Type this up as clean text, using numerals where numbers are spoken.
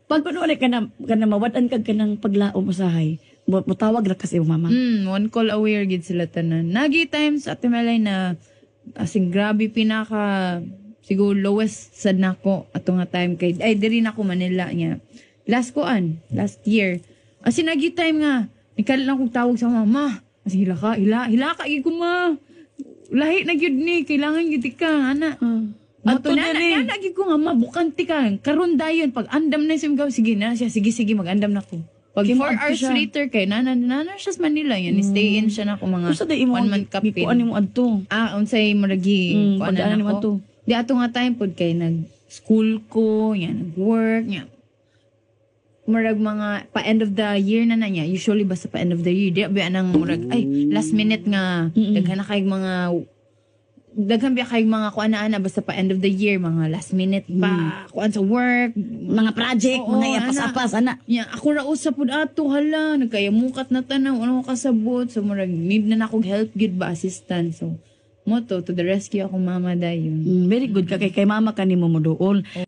Pag kuno ka na mawadan kag kanang paglaom usahay, mutawag ra kasi yung mama. One call away gid sila tanan. Nagi times at Melay na asing grabe pinaka siguro lowest sad nako ato nga time kay ay diri na ko Manila niya. Last year. Asin nagi time nga ikal lang kog tawag sa mama. Asi hila ka gid ko ma. Lahi na gyud ni kailangan gid ka ana. Ato na gid ko nga mabukanti ka. Karon dayon pag andam na siya sige na siya sige mag-andam na ko. Pag 4 hours later kay nana siya sa Manila yan. Stay in siya na ko mga 1 month kapin. Kuan mo adto. Unsay maragi kuan na mo ko. Di ato nga time pod kay nag-school ko, yan nag-work, yan. Murag mga pa-end of the year na niya. Usually basta pa-end of the year. Di ba nang murag, ay, last minute nga. Daghan na kayong mga kuan-ana basta pa-end of the year. Mga last minute pa. Kuan sa work. Mga project, mga yapas-apas, ana. Yeah, ako raos sa pod ato, hala. Nagkayamukat na tanaw. Ano kasabot. So, murag, need na akong help, gid ba, assistant. So, moto, to the rescue ako mama dayon. Very good ka kay mama kanimo mo doon.